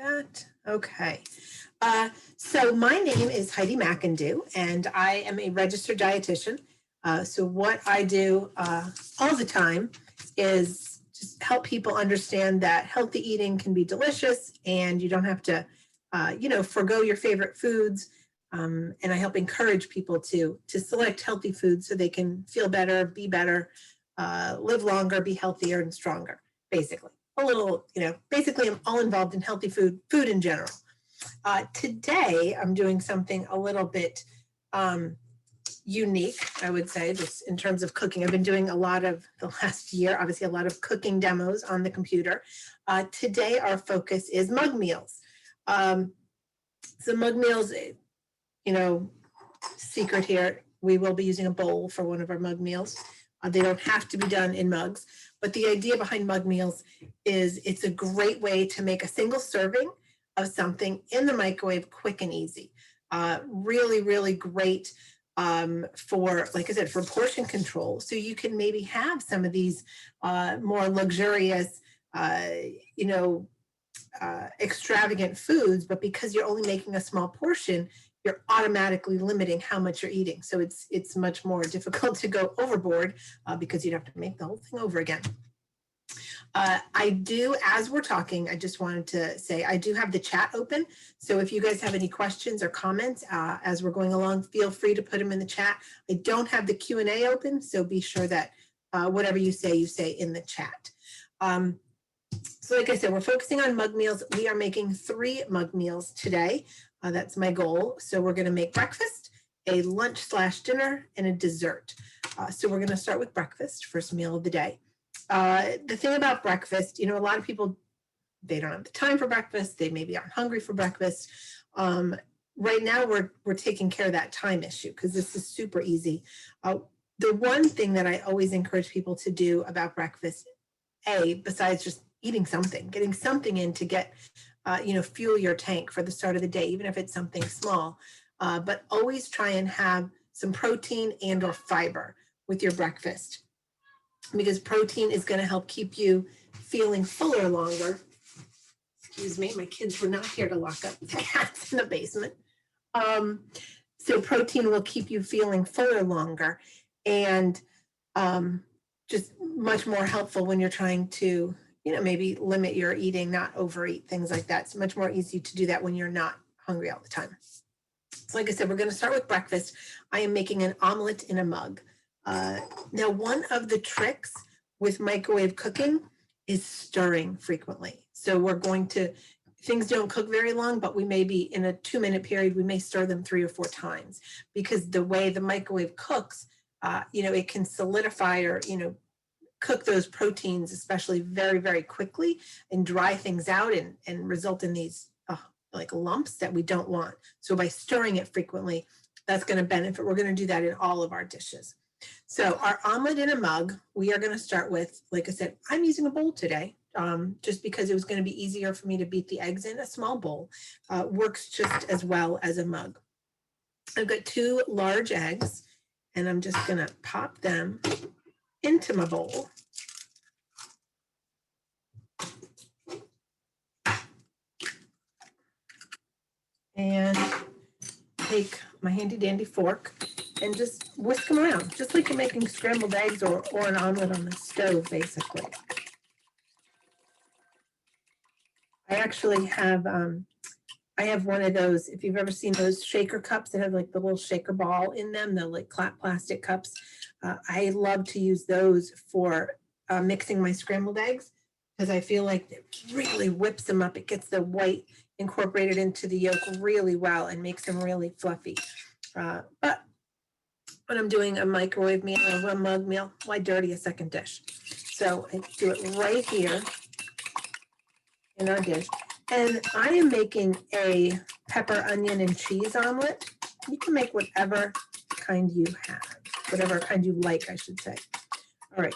that. Okay. So my name is Heidi McIndoe, and I am a registered dietitian. So what I do all the time is just help people understand that healthy eating can be delicious, and you don't have to, forgo your favorite foods. And I help encourage people to select healthy foods so they can feel better, be better, live longer, be healthier and stronger, basically. A little, basically I'm all involved in healthy food in general. Today, I'm doing something a little bit unique, I would say, just in terms of cooking. I've been doing a lot of the last year, obviously a lot of cooking demos on the computer. Today, our focus is mug meals. So mug meals, secret here, we will be using a bowl for one of our mug meals. They don't have to be done in mugs, but the idea behind mug meals is it's a great way to make a single serving of something in the microwave quick and easy. Really, really great for, like I said, for portion control. So you can maybe have some of these more luxurious, extravagant foods, but because you're only making a small portion, you're automatically limiting how much you're eating. So it's much more difficult to go overboard because you'd have to make the whole thing over again. I do, as we're talking, I just wanted to say I do have the chat open. So if you guys have any questions or comments as we're going along, feel free to put them in the chat. I don't have the Q&A open, so be sure that whatever you say in the chat. So like I said, we're focusing on mug meals. We are making 3 mug meals today. That's my goal. So we're going to make breakfast, a lunch/dinner, and a dessert. So we're going to start with breakfast, first meal of the day. The thing about breakfast, a lot of people, they don't have the time for breakfast. They maybe aren't hungry for breakfast. Right now, we're taking care of that time issue because this is super easy. The one thing that I always encourage people to do about breakfast, besides just eating something, getting something in to get, fuel your tank for the start of the day, even if it's something small, but always try and have some protein and or fiber with your breakfast, because protein is going to help keep you feeling fuller longer. Excuse me, my kids were not here to lock up the cats in the basement. So protein will keep you feeling fuller longer, and just much more helpful when you're trying to, maybe limit your eating, not overeat, things like that. It's much more easy to do that when you're not hungry all the time. So like I said, we're going to start with breakfast. I am making an omelet in a mug. Now, one of the tricks with microwave cooking is stirring frequently. So we're going to, things don't cook very long, but we may be in a 2-minute period, we may stir them 3 or 4 times, because the way the microwave cooks, it can solidify or, cook those proteins, especially very, very quickly, and dry things out and result in these like lumps that we don't want. So by stirring it frequently, that's going to benefit. We're going to do that in all of our dishes. So our omelet in a mug, we are going to start with, like I said, I'm using a bowl today, just because it was going to be easier for me to beat the eggs in. A small bowl works just as well as a mug. I've got 2 large eggs, and I'm just going to pop them into my bowl. And take my handy dandy fork and just whisk them around, just like you're making scrambled eggs or an omelet on the stove, basically. I actually have, I have one of those, if you've ever seen those shaker cups that have like the little shaker ball in them, the like plastic cups. I love to use those for mixing my scrambled eggs, because I feel like it really whips them up. It gets the white incorporated into the yolk really well and makes them really fluffy. But when I'm doing a microwave meal or a mug meal, why dirty a second dish? So I do it right here in our dish. And I am making a pepper, onion, and cheese omelet. You can make whatever kind you have, whatever kind you like, I should say. All right,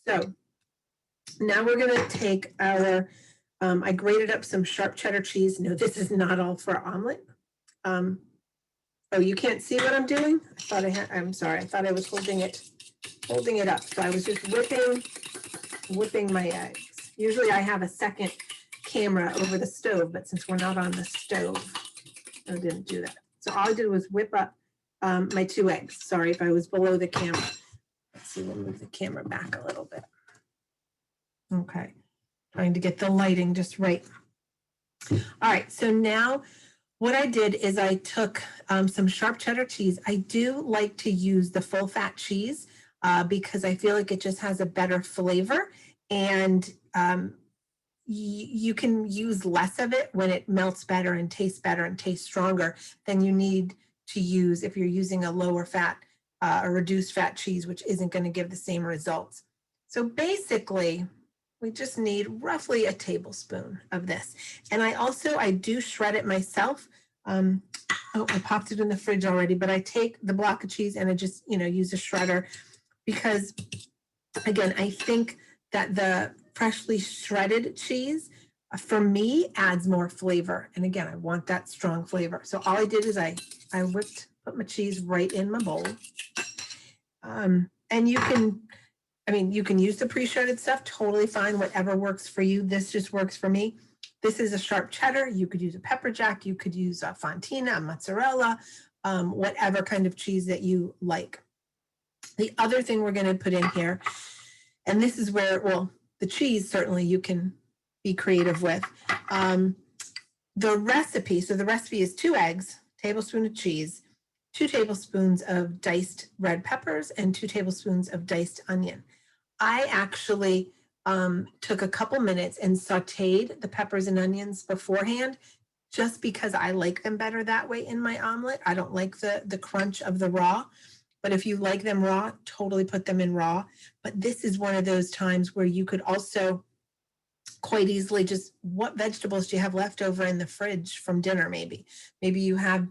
so now we're gonna take our, I grated up some sharp cheddar cheese. No, this is not all for omelet. Oh, you can't see what I'm doing? I thought I had, I'm sorry, I thought I was holding it up. So I was just whipping my eggs. Usually I have a second camera over the stove, but since we're not on the stove, I didn't do that. So all I did was whip up my 2 eggs. Sorry if I was below the camera. Let's see, we'll move the camera back a little bit. Okay, trying to get the lighting just right. All right, so now what I did is I took some sharp cheddar cheese. I do like to use the full fat cheese because I feel like it just has a better flavor, and you can use less of it when it melts better and tastes stronger than you need to use if you're using a lower fat or reduced fat cheese, which isn't going to give the same results. So basically, we just need roughly a tablespoon of this. And I do shred it myself. Oh, I popped it in the fridge already, but I take the block of cheese and I just, use a shredder because, again, I think that the freshly shredded cheese, for me, adds more flavor. And again, I want that strong flavor. So all I did is I put my cheese right in my bowl. And you can use the pre-shredded stuff, totally fine, whatever works for you. This just works for me. This is a sharp cheddar. You could use a pepper jack. You could use a fontina, a mozzarella, whatever kind of cheese that you like. The other thing we're going to put in here, and this is where, well, the cheese certainly you can be creative with. The recipe, so the recipe is 2 eggs, tablespoon of cheese, 2 tablespoons of diced red peppers, and 2 tablespoons of diced onion. I actually took a couple minutes and sauteed the peppers and onions beforehand, just because I like them better that way in my omelet. I don't like the crunch of the raw, but if you like them raw, totally put them in raw. But this is one of those times where you could also quite easily just, what vegetables do you have left over in the fridge from dinner maybe? Maybe you have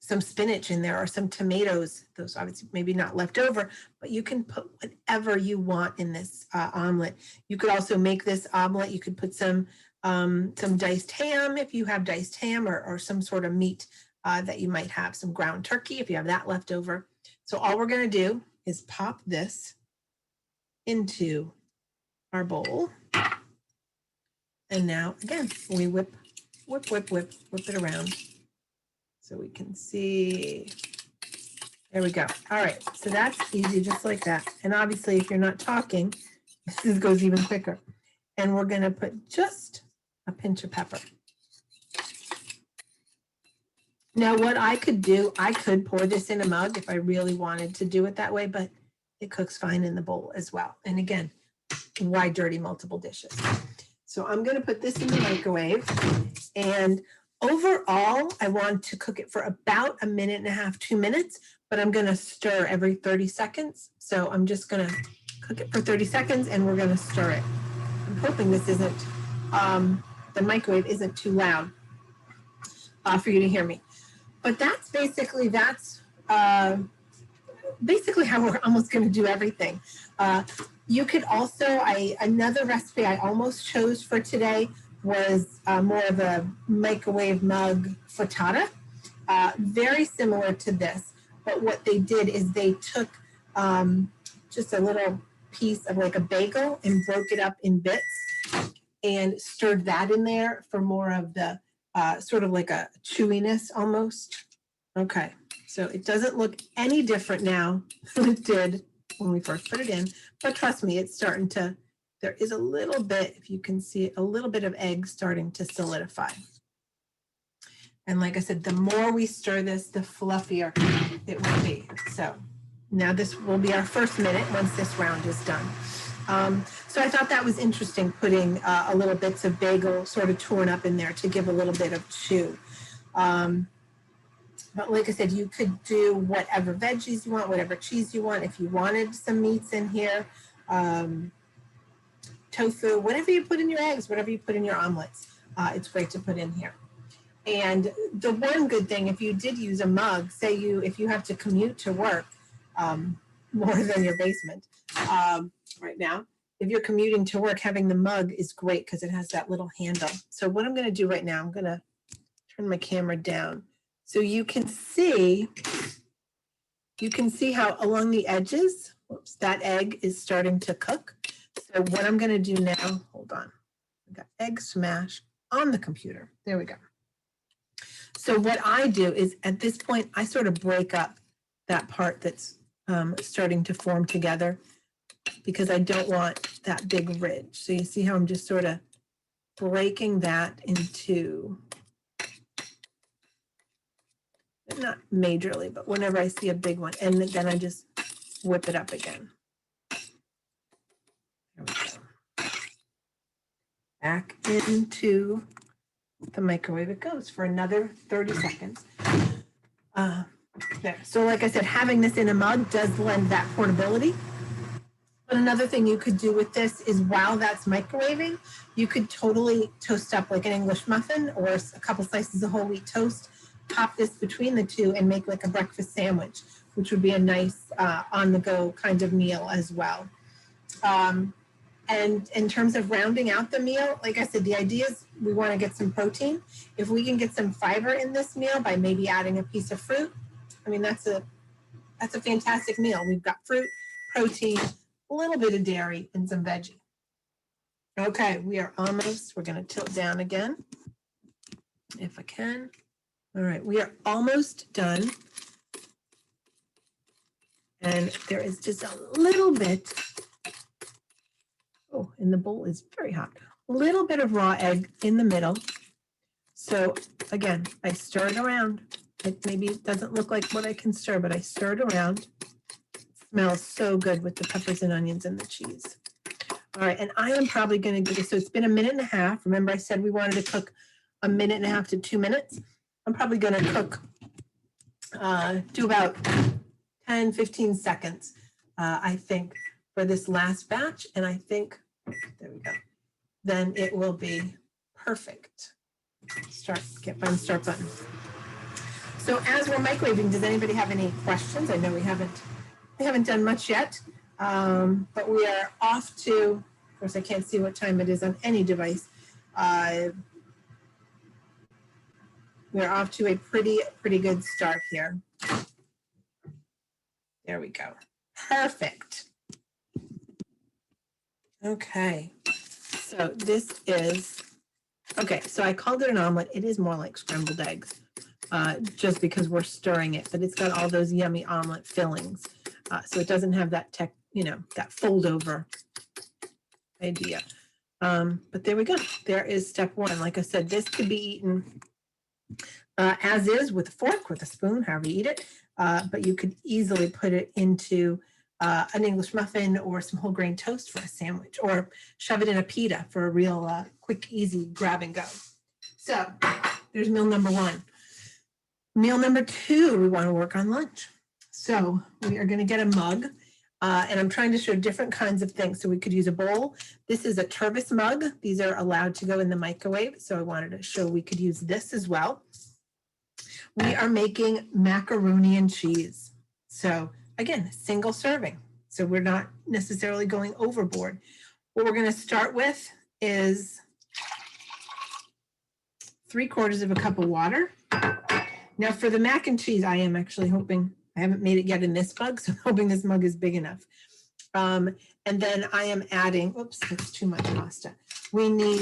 some spinach in there or some tomatoes. Those obviously maybe not left over, but you can put whatever you want in this omelet. You could also make this omelet. You could put some diced ham if you have diced ham, or some sort of meat that you might have, some ground turkey if you have that left over. So all we're going to do is pop this into our bowl. And now again, we whip it around so we can see. There we go. All right, so that's easy, just like that. And obviously, if you're not talking, this goes even quicker. And we're going to put just a pinch of pepper. Now, what I could do, I could pour this in a mug if I really wanted to do it that way, but it cooks fine in the bowl as well. And again, why dirty multiple dishes? So I'm going to put this in the microwave, and overall, I want to cook it for about 1.5 minutes, 2 minutes, but I'm going to stir every 30 seconds. So I'm just going to cook it for 30 seconds and we're going to stir it. I'm hoping this isn't, the microwave isn't too loud for you to hear me. But that's basically how we're almost going to do everything. You could also, another recipe I almost chose for today was more of a microwave mug frittata, very similar to this. But what they did is they took just a little piece of like a bagel and broke it up in bits and stirred that in there for more of the sort of like a chewiness almost. Okay, so it doesn't look any different now than it did when we first put it in, but trust me, it's starting to, there is a little bit, if you can see, a little bit of egg starting to solidify. And like I said, the more we stir this, the fluffier it will be. So now this will be our first minute once this round is done. So I thought that was interesting, putting a little bits of bagel sort of torn up in there to give a little bit of chew. But like I said, you could do whatever veggies you want, whatever cheese you want. If you wanted some meats in here, tofu, whatever you put in your eggs, whatever you put in your omelets, it's great to put in here. And the one good thing, if you did use a mug, say if you have to commute to work more than your basement right now, if you're commuting to work, having the mug is great because it has that little handle. So what I'm going to do right now, I'm going to turn my camera down so you can see how along the edges, whoops, that egg is starting to cook. So what I'm going to do now, hold on, We got egg smash on the computer. There we go. So what I do is at this point, I sort of break up that part that's starting to form together because I don't want that big ridge. So you see how I'm just sort of breaking that into, not majorly, but whenever I see a big one, and then I just whip it up again. There we go. Back into the microwave it goes for another 30 seconds. There. So like I said, having this in a mug does lend that portability. But another thing you could do with this is while that's microwaving, you could totally toast up like an English muffin or a couple slices of whole wheat toast, pop this between the two and make like a breakfast sandwich, which would be a nice on-the-go kind of meal as well. And in terms of rounding out the meal, like I said, the idea is we want to get some protein. If we can get some fiber in this meal by maybe adding a piece of fruit, I mean, that's a fantastic meal. We've got fruit, protein, a little bit of dairy, and some veggie. Okay, we are almost, we're going to tilt down again, if I can. All right, we are almost done. And there is just a little bit, oh, and the bowl is very hot. A little bit of raw egg in the middle. So again, I stir it around. Maybe it doesn't look like what I can stir, but I stir it around. It smells so good with the peppers and onions and the cheese. All right, and I am probably going to do this. So it's been a minute and a half. Remember I said we wanted to cook a minute and a half to 2 minutes. I'm probably going to cook, do about 10, 15 seconds, I think, for this last batch. And I think, there we go, then it will be perfect. Can't find the start button. So as we're microwaving, does anybody have any questions? I know we haven't done much yet, but we are off to, of course I can't see what time it is on any device. We're off to a pretty good start here. There we go. Perfect. Okay. So this is, okay, so I called it an omelet. It is more like scrambled eggs, just because we're stirring it, but it's got all those yummy omelet fillings. So it doesn't have that that fold over idea. But there we go. There is step one. Like I said, this could be eaten as is with a fork, with a spoon, however you eat it. But you could easily put it into an English muffin or some whole grain toast for a sandwich, or shove it in a pita for a real quick, easy grab and go. So there's meal number one. Meal number two, we want to work on lunch. So we are going to get a mug, and I'm trying to show different kinds of things. So we could use a bowl. This is a Tervis mug. These are allowed to go in the microwave. So I wanted to show we could use this as well. We are making macaroni and cheese. So again, single serving. So we're not necessarily going overboard. What we're going to start with is 3/4 cup of water. Now for the mac and cheese, I am actually hoping, I haven't made it yet in this mug, so I'm hoping this mug is big enough. And then I am adding, oops, that's too much pasta. We need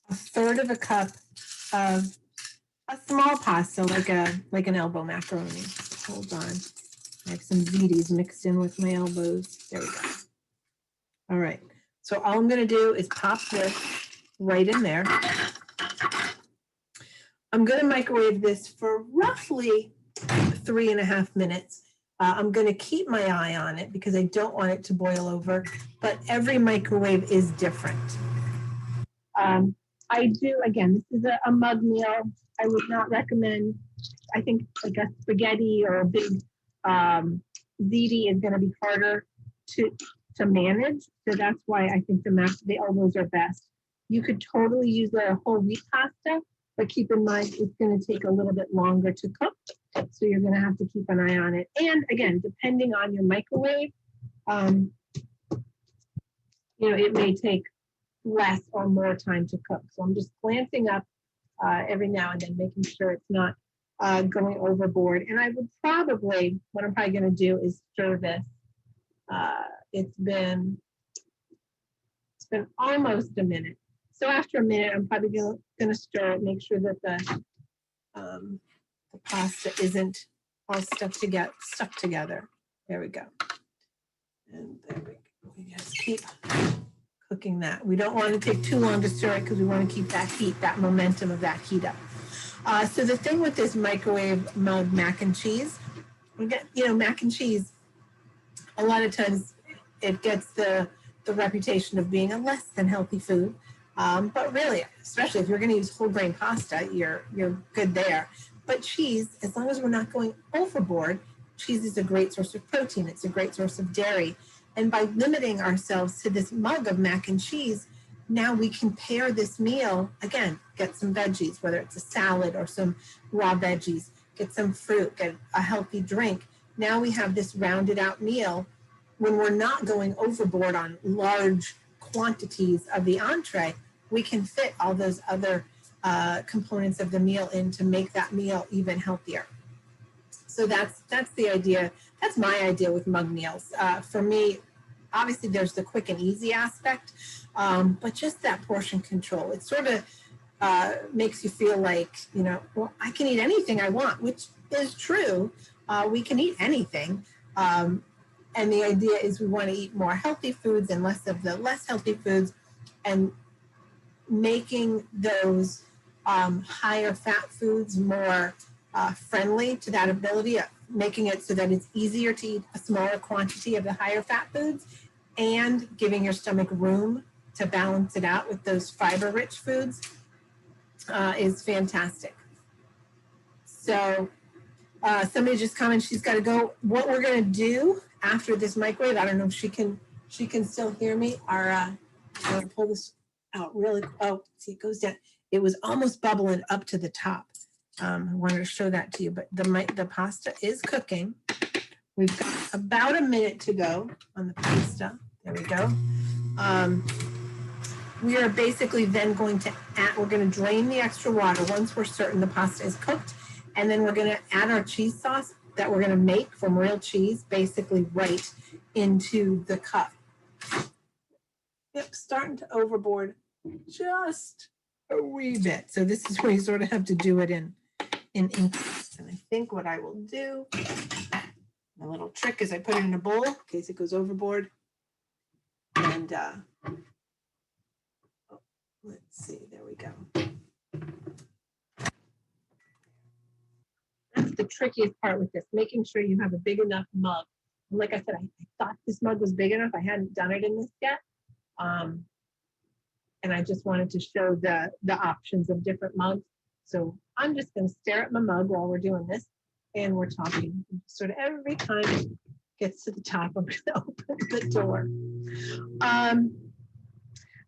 1/3 cup of a small pasta, like an elbow macaroni. Hold on. I have some ziti's mixed in with my elbows. There we go. All right. So all I'm going to do is pop this right in there. I'm going to microwave this for roughly 3.5 minutes. I'm going to keep my eye on it because I don't want it to boil over, but every microwave is different. I do, again, this is a mug meal. I would not recommend, I think like a spaghetti or a big ziti is going to be harder to manage. So that's why I think the elbows are best. You could totally use a whole wheat pasta, but keep in mind it's going to take a little bit longer to cook. So you're going to have to keep an eye on it. And again, depending on your microwave, it may take less or more time to cook. So I'm just glancing up every now and then, making sure it's not going overboard. And I would probably, what I'm probably going to do is stir this. It's been been almost a minute. So after a minute, I'm probably gonna stir it, make sure that the pasta isn't all stuck together. There we go. And there we go. We just keep cooking that. We don't want to take too long to stir it because we want to keep that heat, that momentum of that heat up. So the thing with this microwave mug mac and cheese, we get, mac and cheese, a lot of times it gets the reputation of being a less than healthy food. But really, especially if you're going to use whole grain pasta, you're good there. But cheese, as long as we're not going overboard, cheese is a great source of protein. It's a great source of dairy. And by limiting ourselves to this mug of mac and cheese, now we can pair this meal, again, get some veggies, whether it's a salad or some raw veggies, get some fruit, get a healthy drink. Now we have this rounded out meal when we're not going overboard on large quantities of the entree. We can fit all those other components of the meal in to make that meal even healthier. So that's the idea. That's my idea with mug meals. For me, obviously there's the quick and easy aspect, but just that portion control. It sort of makes you feel like, well, I can eat anything I want, which is true. We can eat anything. And the idea is we want to eat more healthy foods and less of the less healthy foods, and making those higher fat foods more friendly to that ability, making it so that it's easier to eat a smaller quantity of the higher fat foods and giving your stomach room to balance it out with those fiber-rich foods is fantastic. So somebody just commented she's got to go. What we're going to do after this microwave, I don't know if she can still hear me. I'm going to pull this out really. Oh, see, it goes down. It was almost bubbling up to the top. I wanted to show that to you, but the pasta is cooking. We've got about a minute to go on the pasta. There we go. We are basically then going to we're going to drain the extra water once we're certain the pasta is cooked, and then we're going to add our cheese sauce that we're going to make from real cheese, basically right into the cup. Yep, starting to overboard just a wee bit. So this is where you sort of have to do it in increments. And I think what I will do, my little trick is I put it in a bowl in case it goes overboard. And let's see, there we go. That's the trickiest part with this, making sure you have a big enough mug. Like I said, I thought this mug was big enough. I hadn't done it in this yet. And I just wanted to show the options of different mugs. So I'm just going to stare at my mug while we're doing this, and we're talking. Sort of every time it gets to the top, I'm going to open the door.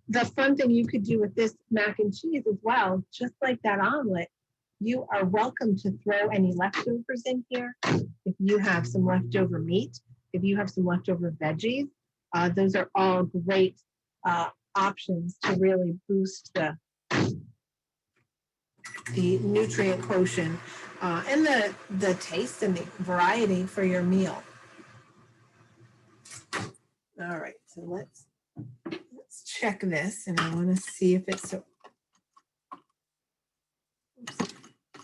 The fun thing you could do with this mac and cheese as well, just like that omelet, you are welcome to throw any leftovers in here. If you have some leftover meat, if you have some leftover veggies, those are all great options to really boost the nutrient quotient and the taste and the variety for your meal. All right, so let's check this, and I want to see if it's so. Oops,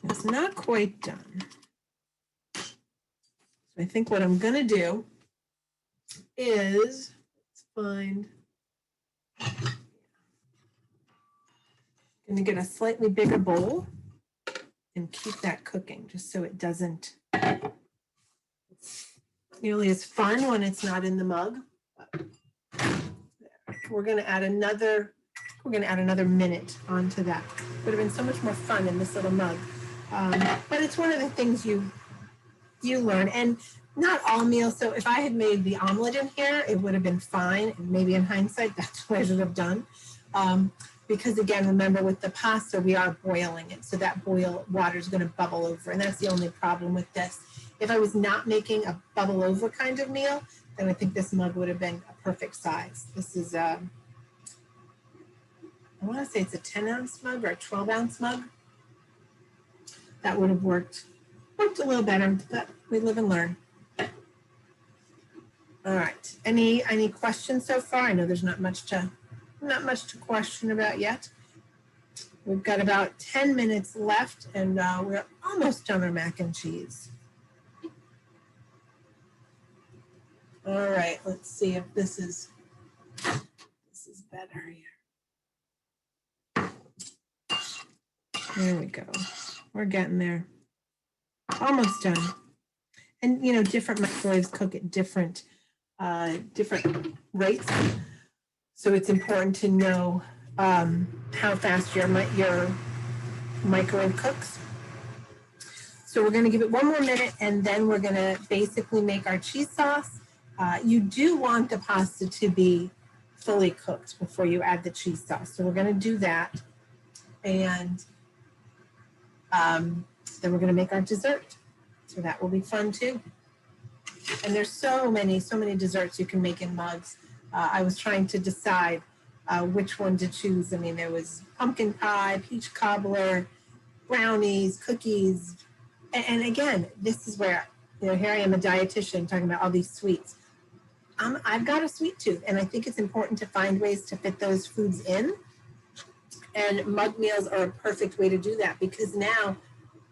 it's not quite done. So I think what I'm going to do is let's find. I'm going to get a slightly bigger bowl and keep that cooking just so it doesn't. It's nearly as fun when it's not in the mug. We're going to add another minute onto that. It would have been so much more fun in this little mug. But it's one of the things you learn, and not all meals. So if I had made the omelet in here, it would have been fine. And maybe in hindsight, that's what I should have done. Because again, remember with the pasta, we are boiling it. So that water is going to bubble over. And that's the only problem with this. If I was not making a bubble over kind of meal, then I think this mug would have been a perfect size. This is, I want to say it's a 10-ounce mug or a 12-ounce mug. That would have worked a little better, but we live and learn. All right, any questions so far? I know there's not much to not much to question about yet. We've got about 10 minutes left, and we're almost done our mac and cheese. All right, let's see if this is better here. There we go. We're getting there. Almost done. And you know, different microwaves cook at different rates. So it's important to know how fast your microwave cooks. So we're going to give it one more minute, and then we're going to basically make our cheese sauce. You do want the pasta to be fully cooked before you add the cheese sauce. So we're going to do that. And then we're going to make our dessert. So that will be fun too. And there's so many desserts you can make in mugs. I was trying to decide which one to choose. I mean, there was pumpkin pie, peach cobbler, brownies, cookies. And again, this is where, you know, here I am, a dietitian, talking about all these sweets. I've got a sweet tooth, and I think it's important to find ways to fit those foods in. And mug meals are a perfect way to do that, because now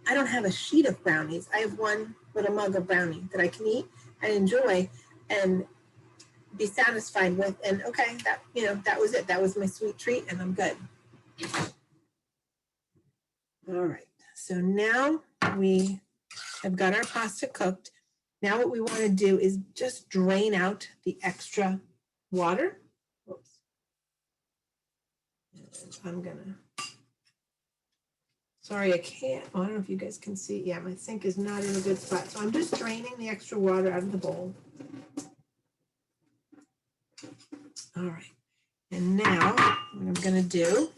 I don't have a sheet of brownies. I have one little mug of brownie that I can eat and enjoy and be satisfied with. And okay, that, you know, that was it. That was my sweet treat, and I'm good. All right. So now we have got our pasta cooked. Now what we want to do is just drain out the extra water. Whoops. I'm gonna, sorry, I can't, I don't know if you guys can see. Yeah, my sink is not in a good spot. So I'm just draining the extra water out of the bowl. All right. And now what I'm gonna do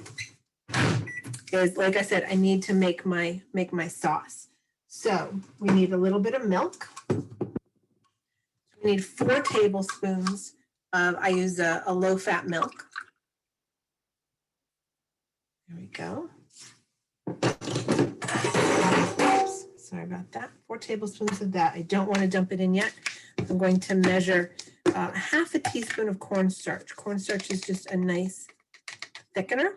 is, like I said, I need to make my sauce. So we need a little bit of milk. We need 4 tablespoons of, I use a low-fat milk. There we go. Oops, sorry about that. 4 tablespoons of that. I don't want to dump it in yet. I'm going to measure half a teaspoon of cornstarch. Cornstarch is just a nice thickener.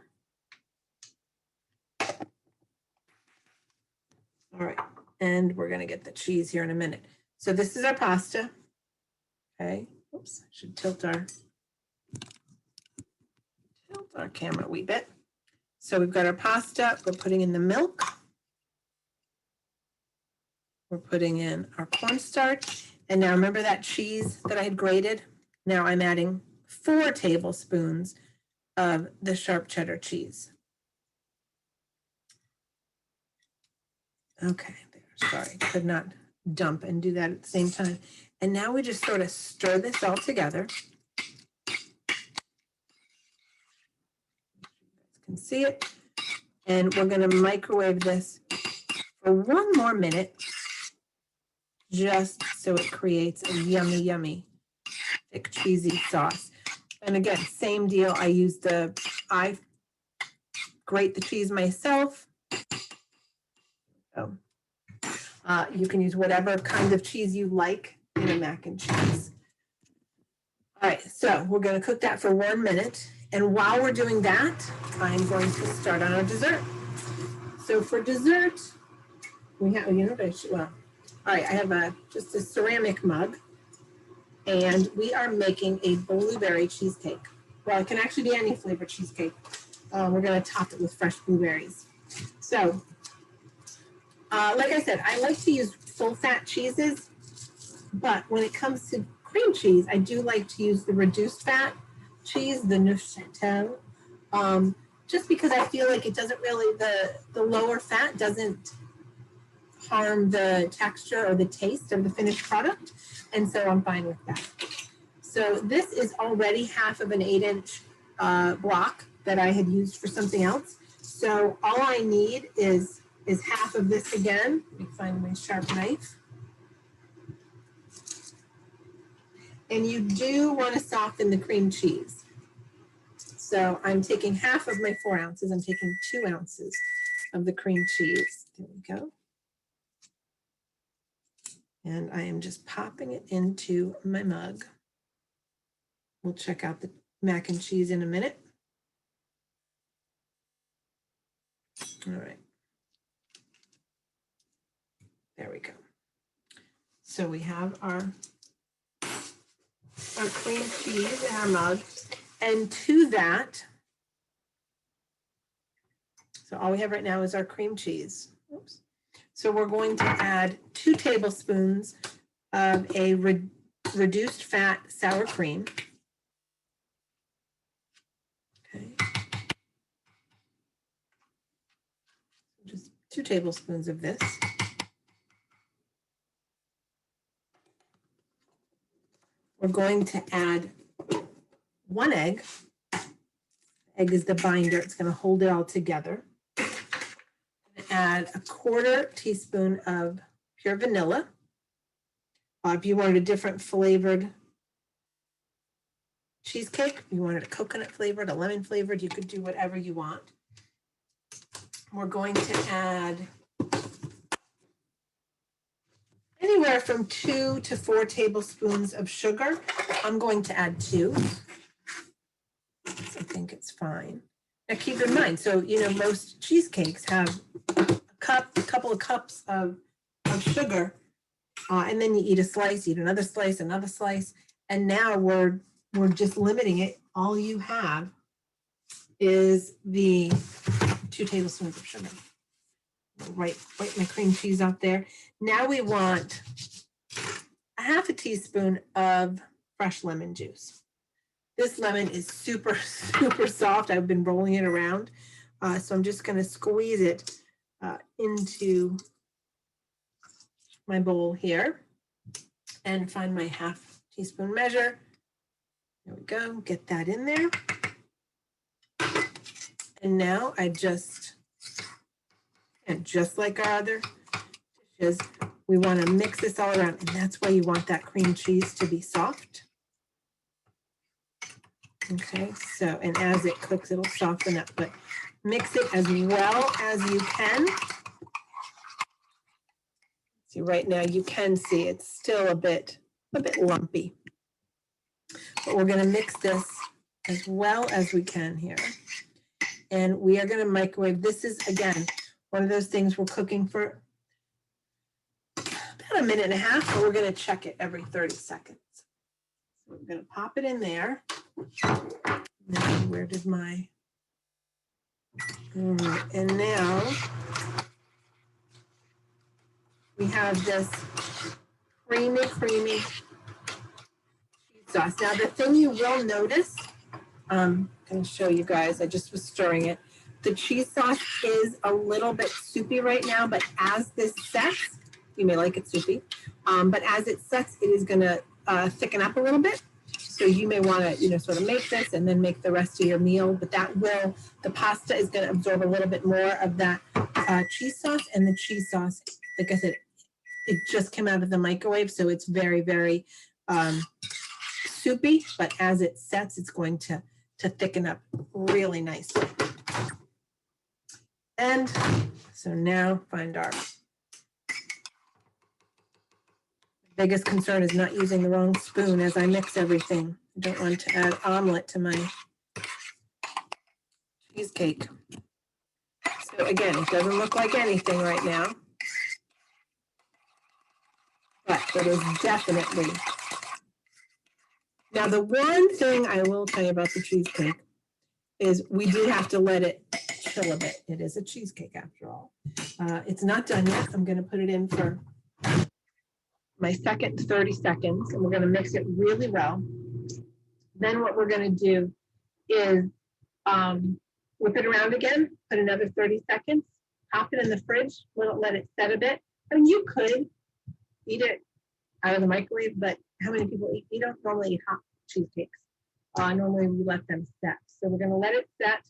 All right, and we're going to get the cheese here in a minute. So this is our pasta. Okay, oops, I should tilt our camera a wee bit. So we've got our pasta, we're putting in the milk. We're putting in our cornstarch. And now remember that cheese that I had grated? Now I'm adding 4 tablespoons of the sharp cheddar cheese. Okay, there, sorry, could not dump and do that at the same time. And now we just sort of stir this all together. You can see it. And we're going to microwave this for 1 more minute, just so it creates a yummy, yummy, thick, cheesy sauce. And again, same deal. I grate the cheese myself. So, you can use whatever kind of cheese you like in a mac and cheese. All right, so we're going to cook that for 1 minute. And while we're doing that, I'm going to start on our dessert. So for dessert, we have, you know, well, all right, I have just a ceramic mug, and we are making a blueberry cheesecake. Well, it can actually be any flavor cheesecake. We're going to top it with fresh blueberries. So, like I said, I like to use full-fat cheeses, but when it comes to cream cheese, I do like to use the reduced fat cheese, the Neuchâtel, just because I feel like it doesn't really, the lower fat doesn't harm the texture or the taste of the finished product, and so I'm fine with that. So this is already half of an 8-inch block that I had used for something else. So all I need is half of this again. Let me find my sharp knife. And you do want to soften the cream cheese. So I'm taking half of my 4 ounces. I'm taking 2 ounces of the cream cheese. There we go. And I am just popping it into my mug. We'll check out the mac and cheese in a minute. All right. There we go. So we have our cream cheese in our mug. And to that, so all we have right now is our cream cheese. Oops. So we're going to add 2 tablespoons of a reduced fat sour cream. Okay. Just 2 tablespoons of this. We're going to add 1 egg. Egg is the binder. It's going to hold it all together. Add a 1/4 teaspoon of pure vanilla. If you wanted a different flavored cheesecake, if you wanted a coconut flavored, a lemon flavored, you could do whatever you want. We're going to add anywhere from 2 to 4 tablespoons of sugar. I'm going to add 2. I think it's fine. Now keep in mind, so most cheesecakes have a couple of cups of sugar, and then you eat a slice, eat another slice, and now we're just limiting it. All you have is the 2 tablespoons of sugar. Wipe my cream cheese out there. Now we want a 1/2 teaspoon of fresh lemon juice. This lemon is super, super soft. I've been rolling it around. So I'm just going to squeeze it into my bowl here and find my 1/2 teaspoon measure. There we go. Get that in there. And now I just like our other dishes, we want to mix this all around. And that's why you want that cream cheese to be soft. Okay, so, and as it cooks, it'll soften up, but mix it as well as you can. See, right now you can see it's still a bit lumpy. But we're going to mix this as well as we can here. And we are going to microwave. This is, again, one of those things we're cooking for about 1.5 minutes, but we're going to check it every 30 seconds. So we're going to pop it in there. Now, where did my, all right, and now we have this creamy cheese sauce. Now the thing you will notice, I'm going to show you guys, I just was stirring it. The cheese sauce is a little bit soupy right now, but as this sets, you may like it soupy, but as it sets, it is going to thicken up a little bit. So you may want to, sort of make this and then make the rest of your meal, but the pasta is going to absorb a little bit more of that cheese sauce, and the cheese sauce, like I said, it just came out of the microwave, so it's very, very soupy, but as it sets, it's going to thicken up really nicely. And so now find our biggest concern is not using the wrong spoon as I mix everything. I don't want to add omelet to my cheesecake. So again, it doesn't look like anything right now, but it is definitely. Now, the one thing I will tell you about the cheesecake is we do have to let it chill a bit. It is a cheesecake after all. It's not done yet. I'm going to put it in for my second 30 seconds, and we're going to mix it really well. Then what we're going to do is whip it around again, put another 30 seconds, pop it in the fridge, let it set a bit. I mean, you could eat it out of the microwave, but how many people eat? You don't normally eat hot cheesecakes. Normally we let them set. So we're going to let it set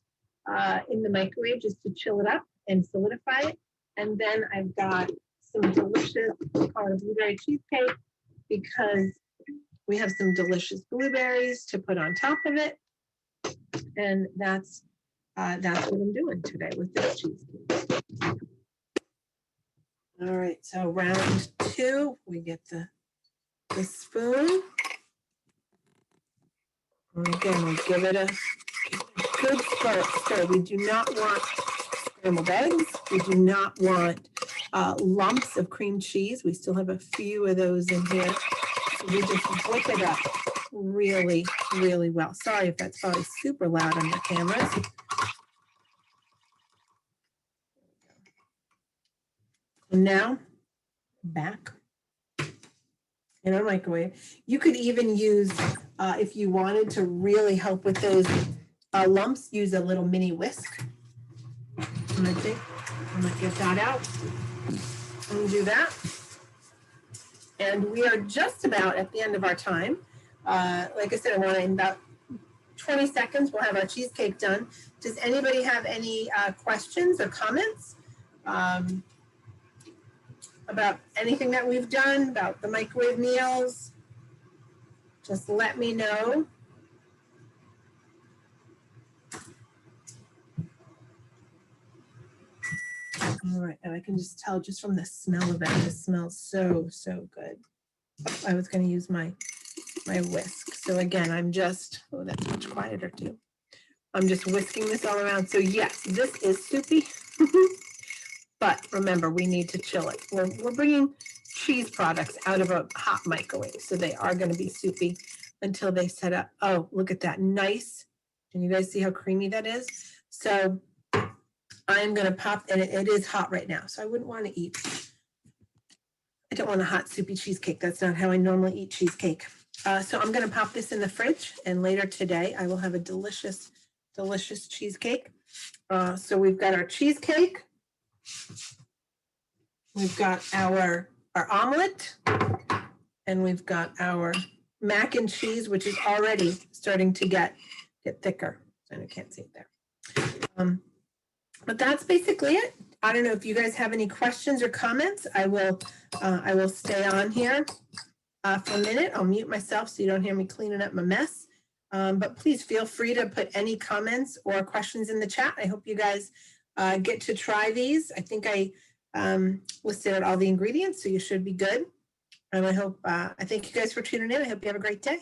in the microwave just to chill it up and solidify it. And then I've got some delicious blueberry cheesecake because we have some delicious blueberries to put on top of it. And that's what I'm doing today with this cheesecake. All right, so round 2, we get the spoon. And again, we'll give it a good stir. We do not want scrambled eggs. We do not want lumps of cream cheese. We still have a few of those in here. So we just whip it up really, really well. Sorry if that's probably super loud on your cameras. And now, back in our microwave. You could even use, if you wanted to really help with those lumps, use a little mini whisk. I'm gonna get that out and do that. And we are just about at the end of our time. Like I said, I want in about 20 seconds, we'll have our cheesecake done. Does anybody have any questions or comments about anything that we've done, about the microwave meals? Just let me know. All right, and I can just tell just from the smell of it, it smells so, so good. I was going to use my whisk. So again, I'm just, oh, that's much quieter too. I'm just whisking this all around. So yes, this is soupy, but remember, we need to chill it. We're bringing cheese products out of a hot microwave, so they are going to be soupy until they set up. Oh, look at that, nice. Can you guys see how creamy that is? So I'm going to pop, and it is hot right now, so I wouldn't want to eat. I don't want a hot soupy cheesecake. That's not how I normally eat cheesecake. So I'm going to pop this in the fridge, and later today I will have a delicious, delicious cheesecake. So we've got our cheesecake. We've got our omelet, and we've got our mac and cheese, which is already starting to get thicker. And I can't see it there. But that's basically it. I don't know if you guys have any questions or comments. I will stay on here for a minute. I'll mute myself so you don't hear me cleaning up my mess. But please feel free to put any comments or questions in the chat. I hope you guys get to try these. I think I listed out all the ingredients, so you should be good. And I thank you guys for tuning in. I hope you have a great day.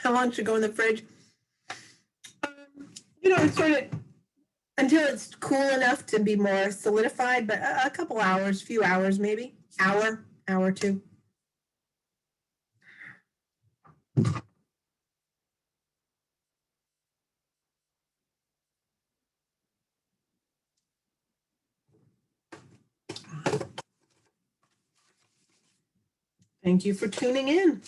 How long should go in the fridge? Sort of until it's cool enough to be more solidified, but a couple hours, few hours maybe, hour or two. Thank you for tuning in.